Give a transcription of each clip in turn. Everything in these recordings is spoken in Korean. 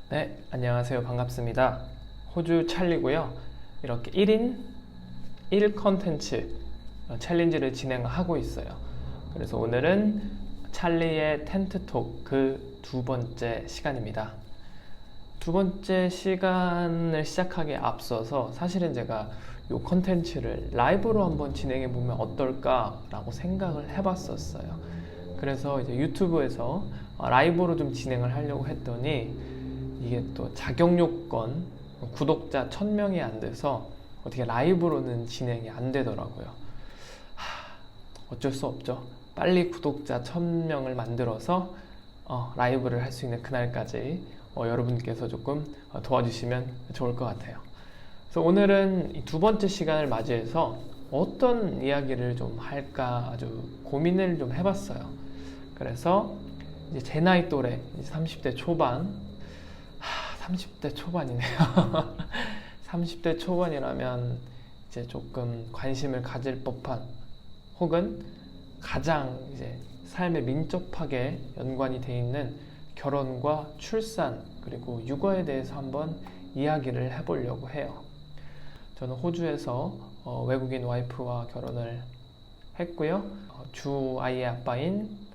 네, 안녕하세요. 반갑습니다. 호주 찰리고요. 이렇게 1인 1 컨텐츠 챌린지를 진행하고 있어요. 그래서 오늘은 찰리의 텐트톡 그 두 번째 시간입니다. 두 번째 시간을 시작하기에 앞서서 사실은 제가 이 컨텐츠를 라이브로 한번 진행해 보면 어떨까라고 생각을 해봤었어요. 그래서 이제 유튜브에서 라이브로 좀 진행을 하려고 했더니 이게 또 자격 요건 구독자 1000명이 안 돼서 어떻게 라이브로는 진행이 안 되더라고요. 어쩔 수 없죠. 빨리 구독자 1000명을 만들어서 라이브를 할 수 있는 그날까지 여러분께서 조금 도와주시면 좋을 것 같아요. 그래서 오늘은 이 두 번째 시간을 맞이해서 어떤 이야기를 좀 할까 아주 고민을 좀 해봤어요. 그래서 이제 제 나이 또래 30대 초반 30대 초반이네요. 30대 초반이라면 이제 조금 관심을 가질 법한 혹은 가장 이제 삶에 민첩하게 연관이 돼 있는 결혼과 출산 그리고 육아에 대해서 한번 이야기를 해보려고 해요. 저는 호주에서 외국인 와이프와 결혼을 했고요. 주 아이의 아빠인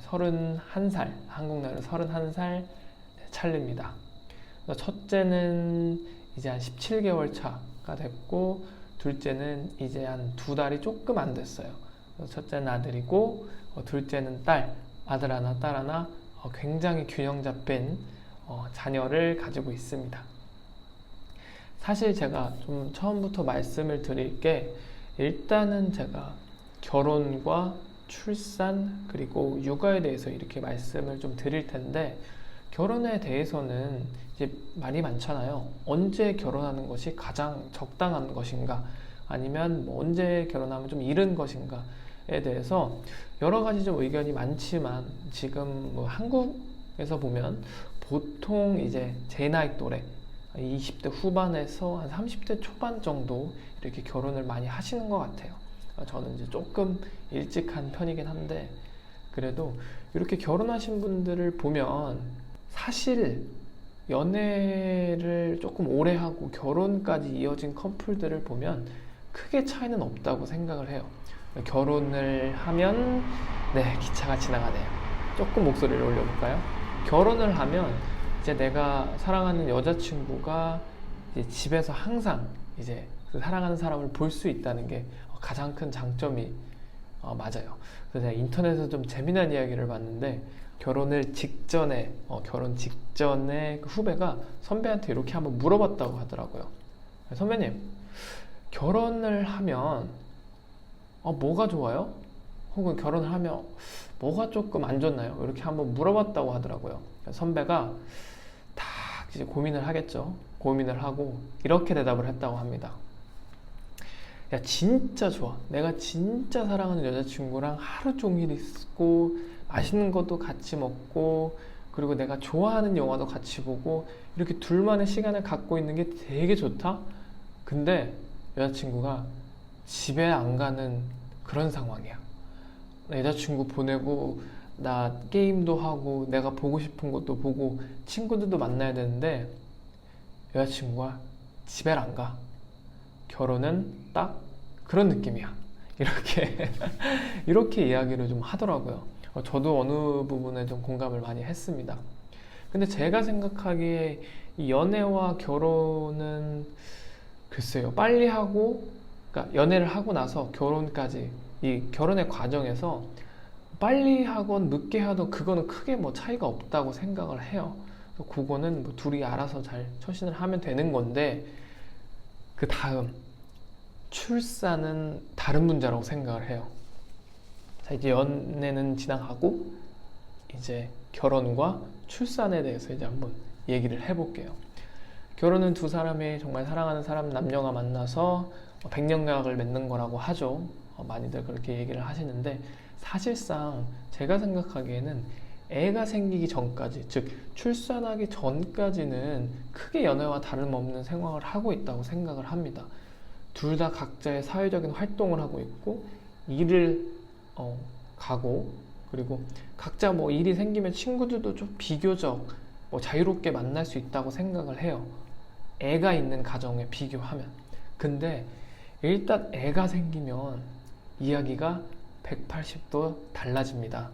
31살, 한국 나이로 31살 찰리입니다. 첫째는 이제 한 17개월 차가 됐고 둘째는 이제 한 2달이 조금 안 됐어요. 첫째는 아들이고 둘째는 딸, 아들 하나, 딸 하나 굉장히 균형 잡힌 자녀를 가지고 있습니다. 사실 제가 좀 처음부터 말씀을 드릴 게 일단은 제가 결혼과 출산 그리고 육아에 대해서 이렇게 말씀을 좀 드릴 텐데 결혼에 대해서는 이제 말이 많잖아요. 언제 결혼하는 것이 가장 적당한 것인가 아니면 뭐 언제 결혼하면 좀 이른 것인가에 대해서 여러 가지 좀 의견이 많지만 지금 뭐 한국에서 보면 보통 이제 제 나이 또래 20대 후반에서 한 30대 초반 정도 이렇게 결혼을 많이 하시는 것 같아요. 저는 이제 조금 일찍 한 편이긴 한데 그래도 이렇게 결혼하신 분들을 보면 사실 연애를 조금 오래 하고 결혼까지 이어진 커플들을 보면 크게 차이는 없다고 생각을 해요. 결혼을 하면 네, 기차가 지나가네요. 조금 목소리를 올려볼까요? 결혼을 하면 이제 내가 사랑하는 여자친구가 이제 집에서 항상 이제 그 사랑하는 사람을 볼 수 있다는 게 가장 큰 장점이 맞아요. 그래서 제가 인터넷에서 좀 재미난 이야기를 봤는데 결혼 직전에 그 후배가 선배한테 이렇게 한번 물어봤다고 하더라고요. 선배님, 결혼을 하면 뭐가 좋아요? 혹은 결혼을 하면 뭐가 조금 안 좋나요? 이렇게 한번 물어봤다고 하더라고요. 선배가 딱 이제 고민을 하겠죠. 고민을 하고 이렇게 대답을 했다고 합니다. 야, 진짜 좋아. 내가 진짜 사랑하는 여자친구랑 하루 종일 있고 맛있는 것도 같이 먹고 그리고 내가 좋아하는 영화도 같이 보고 이렇게 둘만의 시간을 갖고 있는 게 되게 좋다. 근데 여자친구가 집에 안 가는 그런 상황이야. 여자친구 보내고 나 게임도 하고 내가 보고 싶은 것도 보고 친구들도 만나야 되는데 여자친구가 집에 안 가. 결혼은 딱 그런 느낌이야. 이렇게 이렇게 이야기를 좀 하더라고요. 저도 어느 부분에 좀 공감을 많이 했습니다. 근데 제가 생각하기에 이 연애와 결혼은 글쎄요, 빨리 하고 그러니까 연애를 하고 나서 결혼까지 이 결혼의 과정에서 빨리 하건 늦게 하던 그거는 크게 뭐 차이가 없다고 생각을 해요. 그거는 뭐 둘이 알아서 잘 처신을 하면 되는 건데 그 다음 출산은 다른 문제라고 생각을 해요. 자, 이제 연애는 지나가고 이제 결혼과 출산에 대해서 이제 한번 얘기를 해볼게요. 결혼은 두 사람이 정말 사랑하는 사람 남녀가 만나서 백년약을 맺는 거라고 하죠. 많이들 그렇게 얘기를 하시는데 사실상 제가 생각하기에는 애가 생기기 전까지 즉 출산하기 전까지는 크게 연애와 다름없는 생활을 하고 있다고 생각을 합니다. 둘 다 각자의 사회적인 활동을 하고 있고 일을 가고 그리고 각자 뭐 일이 생기면 친구들도 좀 비교적 자유롭게 만날 수 있다고 생각을 해요. 애가 있는 가정에 비교하면. 근데 일단 애가 생기면 이야기가 180도 달라집니다.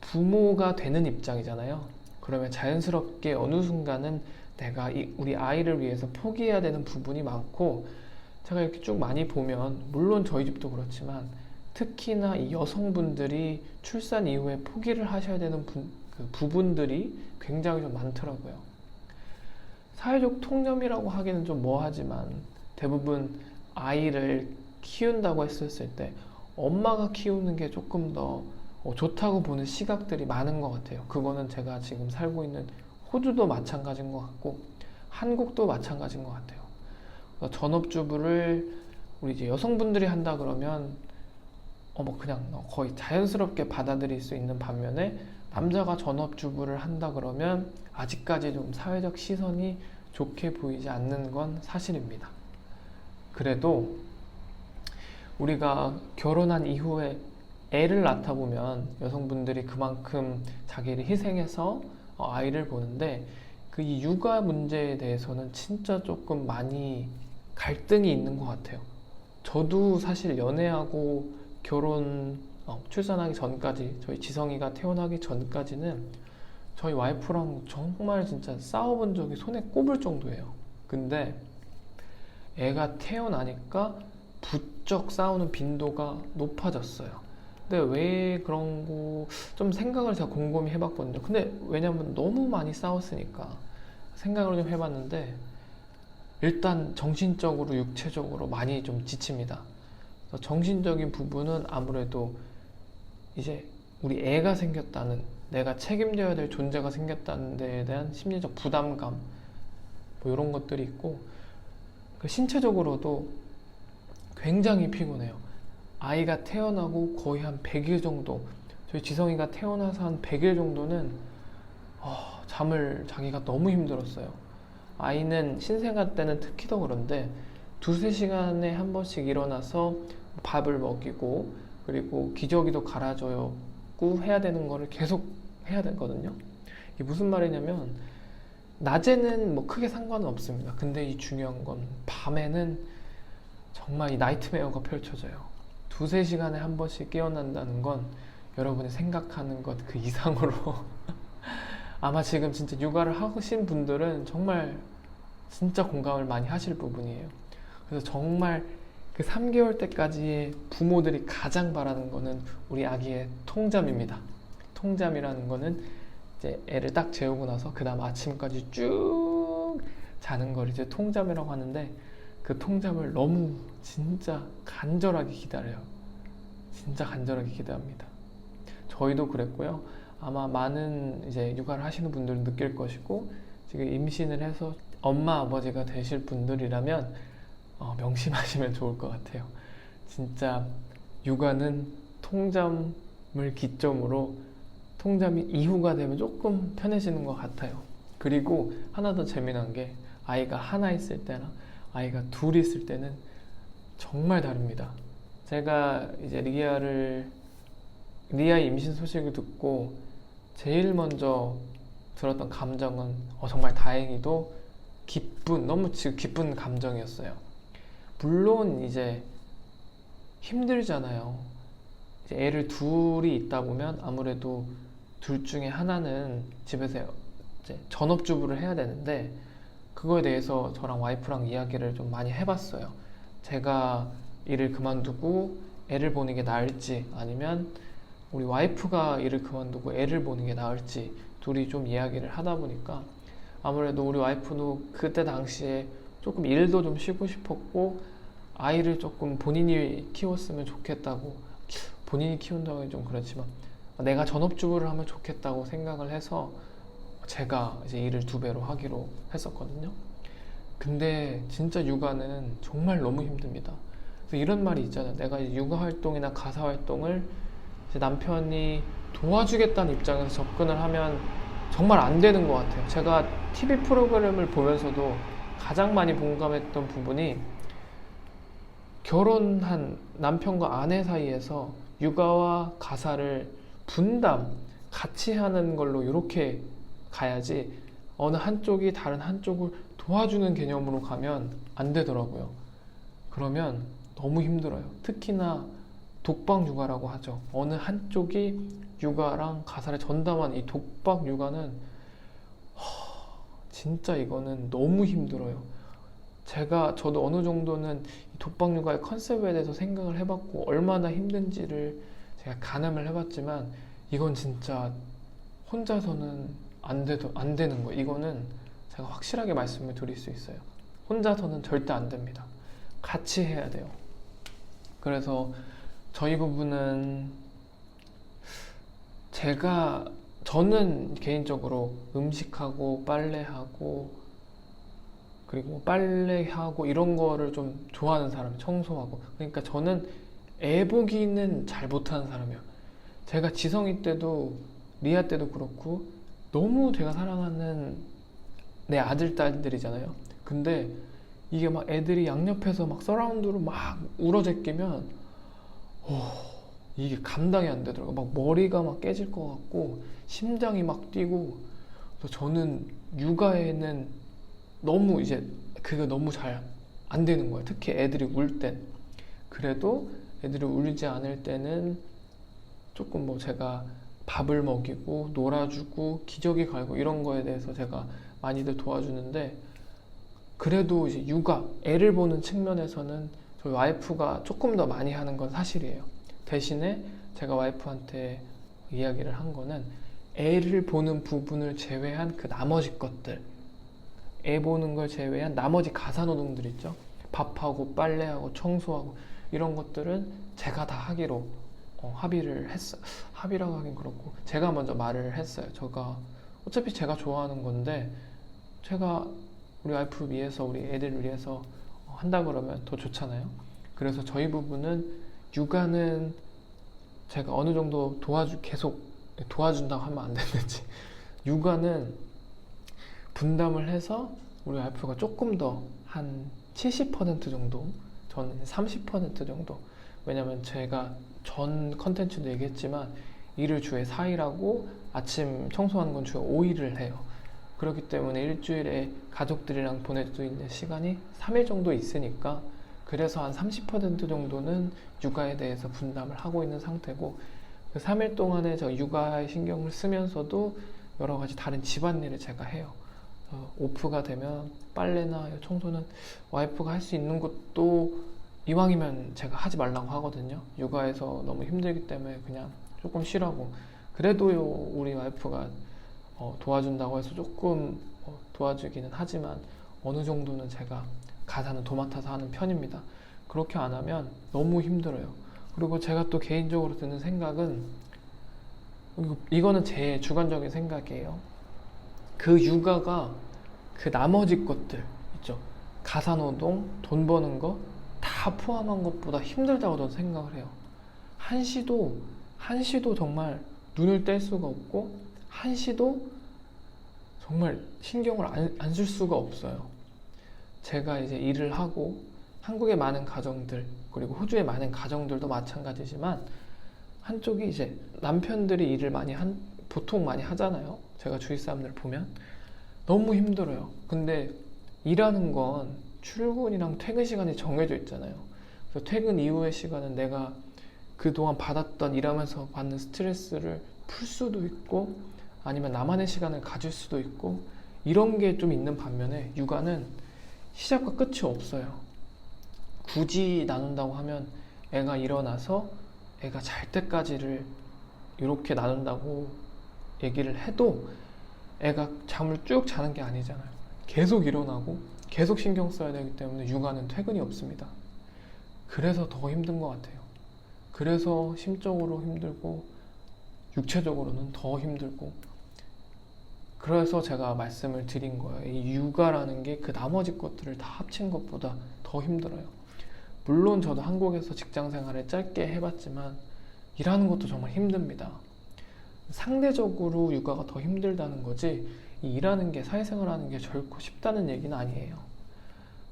부모가 되는 입장이잖아요. 그러면 자연스럽게 어느 순간은 내가 우리 아이를 위해서 포기해야 되는 부분이 많고, 제가 이렇게 쭉 많이 보면 물론 저희 집도 그렇지만 특히나 이 여성분들이 출산 이후에 포기를 하셔야 되는 그 부분들이 굉장히 좀 많더라고요. 사회적 통념이라고 하기는 좀 뭐하지만 대부분 아이를 키운다고 했었을 때 엄마가 키우는 게 조금 더 좋다고 보는 시각들이 많은 것 같아요. 그거는 제가 지금 살고 있는 호주도 마찬가지인 것 같고 한국도 마찬가지인 것 같아요. 전업주부를 우리 이제 여성분들이 한다 그러면 그냥 거의 자연스럽게 받아들일 수 있는 반면에, 남자가 전업주부를 한다 그러면 아직까지 좀 사회적 시선이 좋게 보이지 않는 건 사실입니다. 그래도 우리가 결혼한 이후에 애를 낳다 보면 여성분들이 그만큼 자기를 희생해서 아이를 보는데, 이 육아 문제에 대해서는 진짜 조금 많이 갈등이 있는 것 같아요. 저도 사실 연애하고 출산하기 전까지, 저희 지성이가 태어나기 전까지는 저희 와이프랑 정말 진짜 싸워본 적이 손에 꼽을 정도예요. 근데 애가 태어나니까 부쩍 싸우는 빈도가 높아졌어요. 근데 왜 그런 거 좀 생각을 제가 곰곰이 해봤거든요. 근데 왜냐면 너무 많이 싸웠으니까 생각을 좀 해봤는데, 일단 정신적으로 육체적으로 많이 좀 지칩니다. 정신적인 부분은 아무래도 이제 우리 애가 생겼다는, 내가 책임져야 될 존재가 생겼다는 데에 대한 심리적 부담감, 이런 것들이 있고, 신체적으로도 굉장히 피곤해요. 아이가 태어나고 거의 한 100일 정도, 저희 지성이가 태어나서 한 100일 정도는 잠을 자기가 너무 힘들었어요. 아이는 신생아 때는 특히 더 그런데 2~3시간에 한 번씩 일어나서 밥을 먹이고, 그리고 기저귀도 갈아줘고 해야 되는 거를 계속 해야 되거든요. 이게 무슨 말이냐면, 낮에는 뭐 크게 상관은 없습니다. 근데 이 중요한 건 밤에는 정말 이 나이트메어가 펼쳐져요. 2~3시간에 한 번씩 깨어난다는 건 여러분이 생각하는 것 그 이상으로 아마 지금 진짜 육아를 하신 분들은 정말 진짜 공감을 많이 하실 부분이에요. 그래서 정말 그 3개월 때까지의 부모들이 가장 바라는 거는 우리 아기의 통잠입니다. 통잠이라는 거는 이제 애를 딱 재우고 나서 그 다음 아침까지 쭉 자는 걸 이제 통잠이라고 하는데, 그 통잠을 너무 진짜 간절하게 기다려요. 진짜 간절하게 기대합니다. 저희도 그랬고요. 아마 많은 이제 육아를 하시는 분들은 느낄 것이고, 지금 임신을 해서 엄마 아버지가 되실 분들이라면 명심하시면 좋을 것 같아요. 진짜 육아는 통잠을 기점으로, 통잠이 이후가 되면 조금 편해지는 것 같아요. 그리고 하나 더 재미난 게, 아이가 하나 있을 때랑 아이가 둘 있을 때는 정말 다릅니다. 제가 이제 리아의 임신 소식을 듣고 제일 먼저 들었던 감정은 정말 다행히도 너무 기쁜 감정이었어요. 물론 이제 힘들잖아요. 이제 애를 둘이 있다 보면 아무래도 둘 중에 하나는 집에서 이제 전업주부를 해야 되는데, 그거에 대해서 저랑 와이프랑 이야기를 좀 많이 해봤어요. 제가 일을 그만두고 애를 보는 게 나을지, 아니면 우리 와이프가 일을 그만두고 애를 보는 게 나을지, 둘이 좀 이야기를 하다 보니까 아무래도 우리 와이프도 그때 당시에 조금 일도 좀 쉬고 싶었고, 아이를 조금 본인이 키웠으면 좋겠다고, 본인이 키운다고 하기 좀 그렇지만 내가 전업주부를 하면 좋겠다고 생각을 해서 제가 이제 일을 2배로 하기로 했었거든요. 근데 진짜 육아는 정말 너무 힘듭니다. 그래서 이런 말이 있잖아요. 내가 육아 활동이나 가사 활동을 이제 남편이 도와주겠다는 입장에서 접근을 하면 정말 안 되는 것 같아요. 제가 TV 프로그램을 보면서도 가장 많이 공감했던 부분이, 결혼한 남편과 아내 사이에서 육아와 가사를 같이 하는 걸로 이렇게 가야지 어느 한쪽이 다른 한쪽을 도와주는 개념으로 가면 안 되더라고요. 그러면 너무 힘들어요. 특히나 독박 육아라고 하죠. 어느 한쪽이 육아랑 가사를 전담한 이 독박 육아는 진짜 이거는 너무 힘들어요. 저도 어느 정도는 이 독박 육아의 컨셉에 대해서 생각을 해봤고 얼마나 힘든지를 제가 가늠을 해봤지만 이건 진짜 혼자서는 안 되는 거예요. 이거는 제가 확실하게 말씀을 드릴 수 있어요. 혼자서는 절대 안 됩니다. 같이 해야 돼요. 그래서 저희 부부는 저는 개인적으로 음식하고 빨래하고 그리고 빨래하고 이런 거를 좀 좋아하는 사람이에요. 청소하고. 그러니까 저는 애 보기는 잘 못하는 사람이에요. 제가 지성이 때도 리아 때도 그렇고 너무 제가 사랑하는 내 아들 딸들이잖아요. 근데 이게 막 애들이 양옆에서 막 서라운드로 막 울어제끼면 이게 감당이 안 되더라고요. 막 머리가 막 깨질 것 같고 심장이 막 뛰고. 그래서 저는 육아에는 너무 이제 그게 너무 잘 안 되는 거예요. 특히 애들이 울 땐. 그래도 애들이 울지 않을 때는 조금 뭐 제가 밥을 먹이고 놀아주고 기저귀 갈고 이런 거에 대해서 제가 많이들 도와주는데, 그래도 이제 육아, 애를 보는 측면에서는 저희 와이프가 조금 더 많이 하는 건 사실이에요. 대신에 제가 와이프한테 이야기를 한 거는 애를 보는 부분을 제외한 그 나머지 것들, 애 보는 걸 제외한 나머지 가사노동들 있죠. 밥하고 빨래하고 청소하고 이런 것들은 제가 다 하기로 합의를 했어요. 합의라고 하긴 그렇고 제가 먼저 말을 했어요. 어차피 제가 좋아하는 건데 제가 우리 와이프 위해서 우리 애들 위해서 한다 그러면 더 좋잖아요. 그래서 저희 부부는 육아는 제가 어느 정도 계속 도와준다고 하면 안 되는지 육아는 분담을 해서 우리 와이프가 조금 더 한 70% 정도, 저는 30% 정도. 왜냐면 제가 전 컨텐츠도 얘기했지만 일을 주에 4일 하고 아침 청소하는 건 주에 5일을 해요. 그렇기 때문에 일주일에 가족들이랑 보낼 수 있는 시간이 3일 정도 있으니까, 그래서 한 30% 정도는 육아에 대해서 분담을 하고 있는 상태고, 그 3일 동안에 저 육아에 신경을 쓰면서도 여러 가지 다른 집안일을 제가 해요. 오프가 되면 빨래나 청소는 와이프가 할 수 있는 것도 이왕이면 제가 하지 말라고 하거든요. 육아에서 너무 힘들기 때문에 그냥 조금 쉬라고. 그래도 우리 와이프가 도와준다고 해서 조금 도와주기는 하지만 어느 정도는 제가 가사는 도맡아서 하는 편입니다. 그렇게 안 하면 너무 힘들어요. 그리고 제가 또 개인적으로 드는 생각은, 이거는 제 주관적인 생각이에요. 그 육아가 그 나머지 것들 있죠. 가사노동, 돈 버는 거 다 포함한 것보다 힘들다고 저는 생각을 해요. 한시도 정말 눈을 뗄 수가 없고 한시도 정말 신경을 안 쓸 수가 없어요. 제가 이제 일을 하고 한국의 많은 가정들, 그리고 호주의 많은 가정들도 마찬가지지만 한쪽이 이제 남편들이 일을 보통 많이 하잖아요. 제가 주위 사람들 보면 너무 힘들어요. 근데 일하는 건 출근이랑 퇴근 시간이 정해져 있잖아요. 그래서 퇴근 이후의 시간은 내가 그동안 일하면서 받는 스트레스를 풀 수도 있고 아니면 나만의 시간을 가질 수도 있고, 이런 게 좀 있는 반면에 육아는 시작과 끝이 없어요. 굳이 나눈다고 하면 애가 일어나서 애가 잘 때까지를 이렇게 나눈다고 얘기를 해도 애가 잠을 쭉 자는 게 아니잖아요. 계속 일어나고 계속 신경 써야 되기 때문에 육아는 퇴근이 없습니다. 그래서 더 힘든 것 같아요. 그래서 심적으로 힘들고 육체적으로는 더 힘들고, 그래서 제가 말씀을 드린 거예요. 이 육아라는 게 그 나머지 것들을 다 합친 것보다 더 힘들어요. 물론 저도 한국에서 직장 생활을 짧게 해봤지만 일하는 것도 정말 힘듭니다. 상대적으로 육아가 더 힘들다는 거지, 이 일하는 게, 사회생활하는 게 결코 쉽다는 얘기는 아니에요.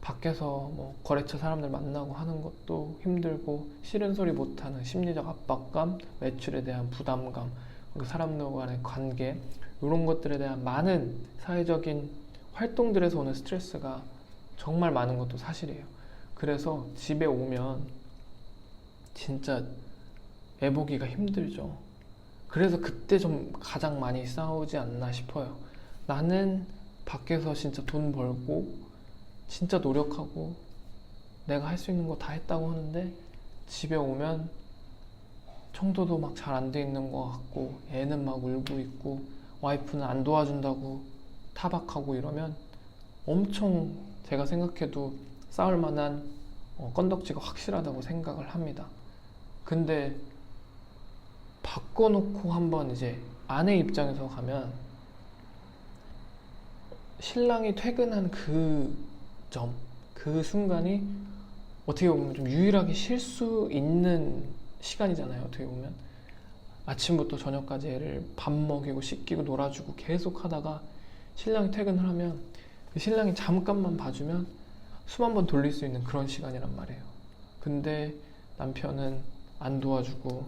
밖에서 뭐 거래처 사람들 만나고 하는 것도 힘들고, 싫은 소리 못하는 심리적 압박감, 매출에 대한 부담감, 그리고 사람들 간의 관계, 이런 것들에 대한 많은 사회적인 활동들에서 오는 스트레스가 정말 많은 것도 사실이에요. 그래서 집에 오면 진짜 애 보기가 힘들죠. 그래서 그때 좀 가장 많이 싸우지 않나 싶어요. 나는 밖에서 진짜 돈 벌고 진짜 노력하고 내가 할 수 있는 거 다 했다고 하는데 집에 오면 청소도 막 잘 안 돼 있는 것 같고 애는 막 울고 있고 와이프는 안 도와준다고 타박하고 이러면 엄청 제가 생각해도 싸울 만한 건덕지가 확실하다고 생각을 합니다. 근데 바꿔놓고 한번 이제 아내 입장에서 가면 신랑이 퇴근한 그 순간이 어떻게 보면 좀 유일하게 쉴 수 있는 시간이잖아요. 어떻게 보면 아침부터 저녁까지 애를 밥 먹이고 씻기고 놀아주고 계속 하다가 신랑이 퇴근을 하면 그 신랑이 잠깐만 봐주면 숨 한 번 돌릴 수 있는 그런 시간이란 말이에요. 근데 남편은 안 도와주고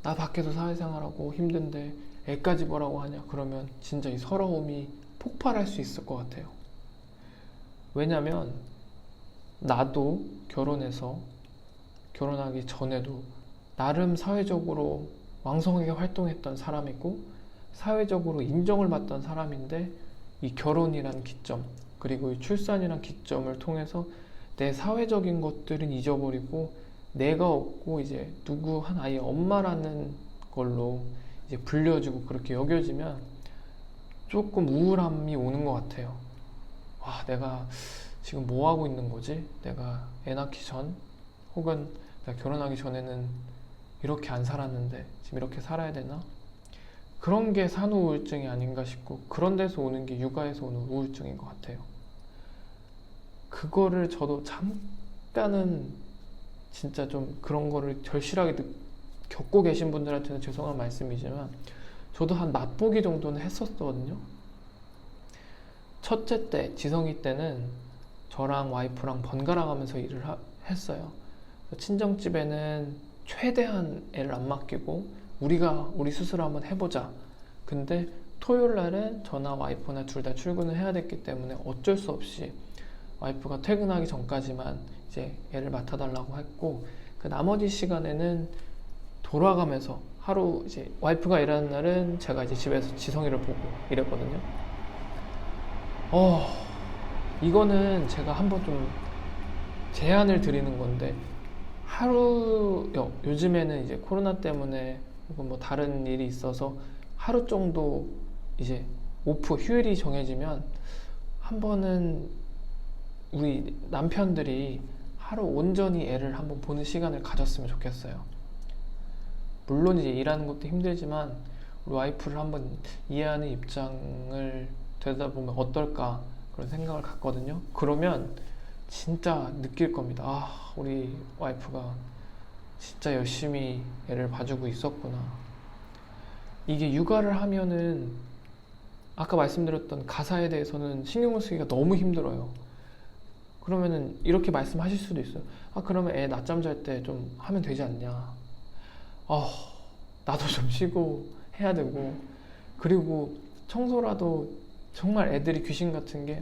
나 밖에서 사회생활하고 힘든데 애까지 뭐라고 하냐 그러면 진짜 이 서러움이 폭발할 수 있을 것 같아요. 왜냐면 나도 결혼하기 전에도 나름 사회적으로 왕성하게 활동했던 사람이고 사회적으로 인정을 받던 사람인데 이 결혼이란 기점 그리고 이 출산이란 기점을 통해서 내 사회적인 것들은 잊어버리고 내가 없고 이제 누구 한 아이의 엄마라는 걸로 이제 불려지고 그렇게 여겨지면 조금 우울함이 오는 것 같아요. 와, 내가 지금 뭐 하고 있는 거지? 내가 애 낳기 전 혹은 내가 결혼하기 전에는 이렇게 안 살았는데 지금 이렇게 살아야 되나? 그런 게 산후 우울증이 아닌가 싶고 그런 데서 오는 게 육아에서 오는 우울증인 것 같아요. 그거를 저도 잠깐은 진짜 좀 그런 거를 절실하게 겪고 계신 분들한테는 죄송한 말씀이지만 저도 한 맛보기 정도는 했었거든요. 첫째 때, 지성이 때는 저랑 와이프랑 번갈아 가면서 일을 했어요. 친정집에는 최대한 애를 안 맡기고 우리 스스로 한번 해보자. 근데 토요일 날은 저나 와이프나 둘 다 출근을 해야 됐기 때문에 어쩔 수 없이 와이프가 퇴근하기 전까지만 이제 애를 맡아달라고 했고 그 나머지 시간에는 돌아가면서 하루 이제 와이프가 일하는 날은 제가 이제 집에서 지성이를 보고 이랬거든요. 이거는 제가 한번 좀 제안을 드리는 건데 요즘에는 이제 코로나 때문에 혹은 뭐 다른 일이 있어서 하루 정도 이제 휴일이 정해지면 한 번은 우리 남편들이 하루 온전히 애를 한번 보는 시간을 가졌으면 좋겠어요. 물론 이제 일하는 것도 힘들지만 우리 와이프를 한번 이해하는 입장을 되다 보면 어떨까 그런 생각을 갖거든요. 그러면 진짜 느낄 겁니다. 우리 와이프가 진짜 열심히 애를 봐주고 있었구나. 이게 육아를 하면은 아까 말씀드렸던 가사에 대해서는 신경을 쓰기가 너무 힘들어요. 그러면은 이렇게 말씀하실 수도 있어요. 그러면 애 낮잠 잘 때 좀 하면 되지 않냐. 나도 좀 쉬고 해야 되고 그리고 청소라도 정말 애들이 귀신 같은 게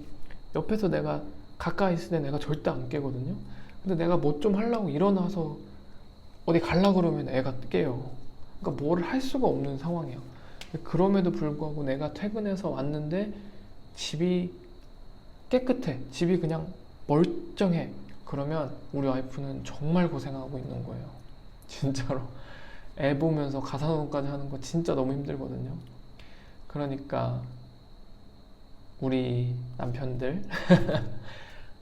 옆에서 내가 가까이 있을 때 내가 절대 안 깨거든요. 근데 내가 뭐 좀 하려고 일어나서 어디 가려고 그러면 애가 깨요. 그러니까 뭐를 할 수가 없는 상황이야. 그럼에도 불구하고 내가 퇴근해서 왔는데 집이 깨끗해. 집이 그냥 멀쩡해. 그러면 우리 와이프는 정말 고생하고 있는 거예요. 진짜로. 애 보면서 가사노동까지 하는 거 진짜 너무 힘들거든요. 그러니까 우리 남편들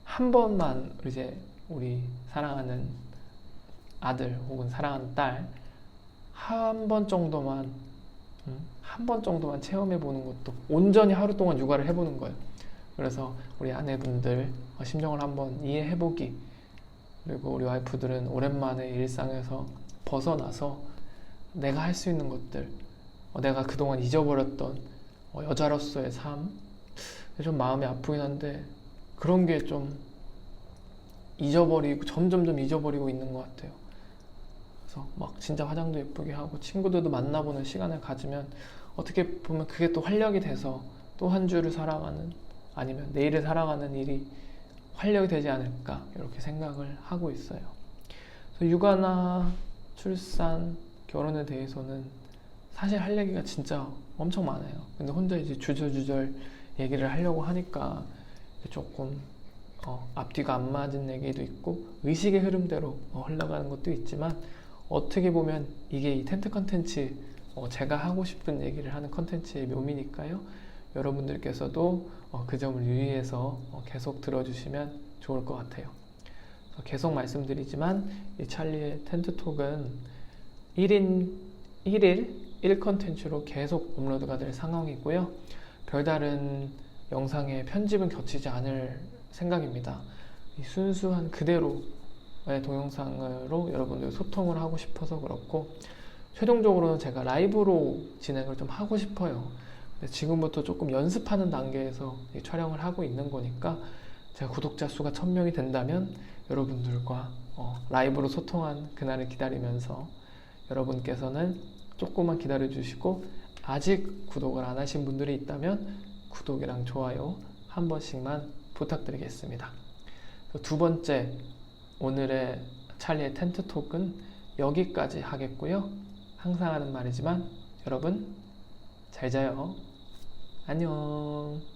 한 번만 이제 우리 사랑하는 아들 혹은 사랑하는 딸 한 번 정도만 체험해 보는 것도 온전히 하루 동안 육아를 해보는 거예요. 그래서 우리 아내분들 심정을 한번 이해해 보기, 그리고 우리 와이프들은 오랜만에 일상에서 벗어나서 내가 할 수 있는 것들, 내가 그동안 잊어버렸던 여자로서의 삶, 좀 마음이 아프긴 한데 그런 게 좀 점점점 잊어버리고 있는 것 같아요. 그래서 막 진짜 화장도 예쁘게 하고 친구들도 만나보는 시간을 가지면 어떻게 보면 그게 또 활력이 돼서 또 한 주를 살아가는, 아니면 내일을 살아가는 일이 활력이 되지 않을까, 이렇게 생각을 하고 있어요. 그래서 육아나 출산, 결혼에 대해서는 사실 할 얘기가 진짜 엄청 많아요. 근데 혼자 이제 주저주절 얘기를 하려고 하니까 조금 앞뒤가 안 맞은 얘기도 있고 의식의 흐름대로 흘러가는 것도 있지만, 어떻게 보면 이게 이 텐트 컨텐츠, 제가 하고 싶은 얘기를 하는 컨텐츠의 묘미니까요. 여러분들께서도 그 점을 유의해서 계속 들어주시면 좋을 것 같아요. 계속 말씀드리지만 이 찰리의 텐트톡은 1일 1 컨텐츠로 계속 업로드가 될 상황이고요. 별다른 영상의 편집은 겹치지 않을 생각입니다. 이 순수한 그대로의 동영상으로 여러분들 소통을 하고 싶어서 그렇고, 최종적으로는 제가 라이브로 진행을 좀 하고 싶어요. 근데 지금부터 조금 연습하는 단계에서 촬영을 하고 있는 거니까, 제가 구독자 수가 1000명이 된다면 여러분들과 라이브로 소통한 그날을 기다리면서, 여러분께서는 조금만 기다려 주시고 아직 구독을 안 하신 분들이 있다면 구독이랑 좋아요 한 번씩만 부탁드리겠습니다. 두 번째, 오늘의 찰리의 텐트톡은 여기까지 하겠고요. 항상 하는 말이지만 여러분 잘 자요. 안녕.